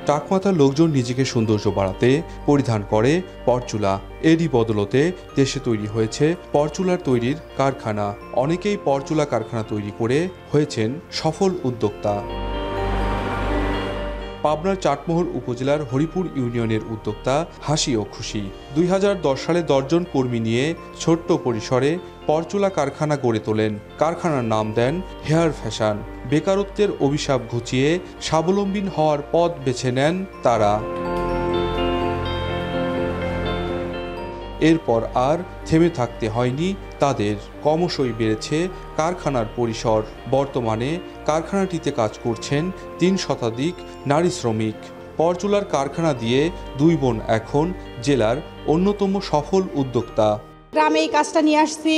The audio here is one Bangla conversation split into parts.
টাকমাথার লোকজন নিজেকে সৌন্দর্য বাড়াতে পরিধান করে পরচুলা। এরই বদলতে দেশে তৈরি হয়েছে পরচুলার তৈরির কারখানা। অনেকেই পরচুলা কারখানা তৈরি করে হয়েছেন সফল উদ্যোক্তা। পাবনার চাটমোহর উপজেলার হরিপুর ইউনিয়নের উদ্যোক্তা হাসি ও খুশি 2010 সালে 10 জন কর্মী নিয়ে ছোট্ট পরিসরে পরচুলা কারখানা গড়ে তোলেন। কারখানার নাম দেন হেয়ার ফ্যাশন। বেকারত্বের অভিশাপ ঘুচিয়ে স্বাবলম্বী হওয়ার পথ বেছে নেন তারা। এরপর আর থেমে থাকতে হয়নি তাদের। ক্রমশই বেড়েছে কারখানার পরিসর। বর্তমানে কারখানাটিতে কাজ করছেন 3 শতাধিক নারী শ্রমিক। পরচুলার কারখানা দিয়ে 2 বোন এখন জেলার অন্যতম সফল উদ্যোক্তা। গ্রামে এই কাজটা নিয়ে আসছি,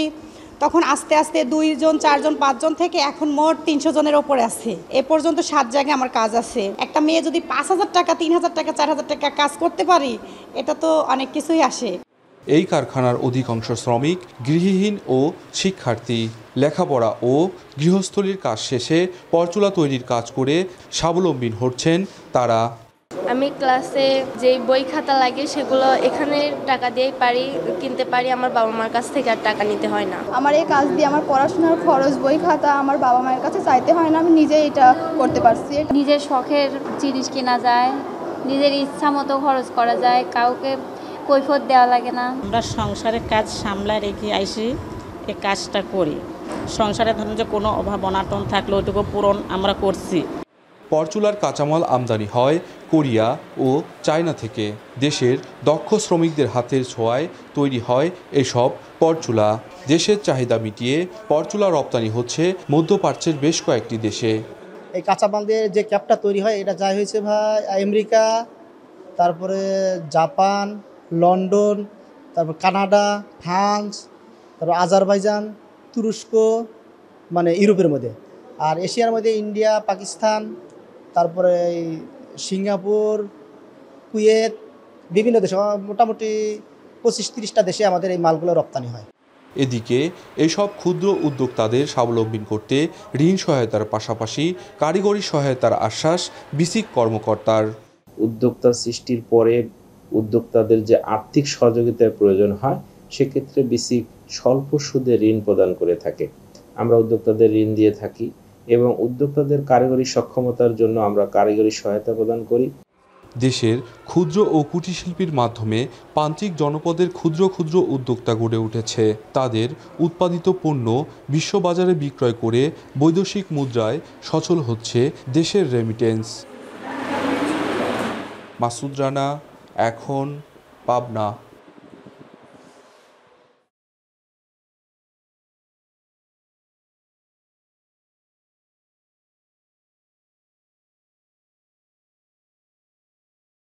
তখন আস্তে আস্তে 2 জন 4 জন 5 জন থেকে এখন মোট 300 জনের ওপরে আছে। এ পর্যন্ত 7 জায়গায় আমার কাজ আছে। একটা মেয়ে যদি 5,000 টাকা 3,000 টাকা 4,000 টাকা কাজ করতে পারি, এটা তো অনেক কিছুই আসে। এই কারখানার অধিকাংশ শ্রমিক গৃহহীন ও শিক্ষার্থী। লেখাপড়া ও গৃহস্থলীর কাজ শেষে পরচুলা তৈরির কাজ করে স্বাবলম্বী হচ্ছেন তারা। আমি ক্লাসে যে বই খাতা লাগে সেগুলো এখানে টাকা দিয়েই কিনতে পারি। আমার বাবা মার কাছ থেকে আর টাকা নিতে হয় না। আমার এই কাজ দিয়ে আমার পড়াশোনার খরচ, বই খাতা আমার বাবা মায়ের কাছে চাইতে হয় না। আমি নিজেই এটা করতে পারছি। নিজের শখের জিনিস কেনা যায়, নিজের ইচ্ছা মতো খরচ করা যায়, কাউকে কৈফিয়ত দেওয়া লাগে না। আমরা সংসারের কাজ সামলায় রেখে আইসি এই কাজটা করি। সংসারে ধরুন যে কোনো অভাব অনাটন থাকলে ওইটুকু পূরণ আমরা করছি। পরচুলার কাঁচামাল আমদানি হয় কোরিয়া ও চায়না থেকে। দেশের দক্ষ শ্রমিকদের হাতের ছোঁয়ায় তৈরি হয় এসব পরচুলা। দেশের চাহিদা মিটিয়ে পরচুলা রপ্তানি হচ্ছে মধ্যপ্রাচ্যের বেশ কয়েকটি দেশে। এই কাঁচামাল দিয়ে যে ক্যাপটা তৈরি হয় এটা যায় হয়েছে ভাই আমেরিকা, তারপরে জাপান, লন্ডন, তারপর কানাডা, ফ্রান্স, তারপর আজারবাইজান, তুরস্ক, মানে ইউরোপের মধ্যে। আর এশিয়ার মধ্যে ইন্ডিয়া, পাকিস্তান, তারপরে সিঙ্গাপুর, কুয়েত, বিভিন্ন দেশে মোটামুটি 25-30টা দেশে আমাদের এই মালগুলো রপ্তানি হয়। এদিকে এসব ক্ষুদ্র উদ্যোক্তাদের স্বাবলম্বী করতে ঋণ সহায়তার পাশাপাশি কারিগরি সহায়তার আশ্বাস বিসিক কর্মকর্তার। উদ্যোক্তা সৃষ্টির পরে উদ্যোক্তাদের যে আর্থিক সহযোগিতার প্রয়োজন হয় সেক্ষেত্রে বিসিক স্বল্প সুদে ঋণ প্রদান করে থাকে। আমরা উদ্যোক্তাদের ঋণ দিয়ে থাকি এবং উদ্যোক্তাদের কারিগরি সক্ষমতার জন্য আমরা কারিগরি সহায়তা প্রদান করি। দেশের ক্ষুদ্র ও কুটির শিল্পীর মাধ্যমে প্রান্তিক জনপদের ক্ষুদ্র ক্ষুদ্র উদ্যোক্তা গড়ে উঠেছে। তাদের উৎপাদিত পণ্য বিশ্ববাজারে বিক্রয় করে বৈদেশিক মুদ্রায় সচল হচ্ছে দেশের রেমিটেন্স। মাসুদ রানা, এখন, পাবনা।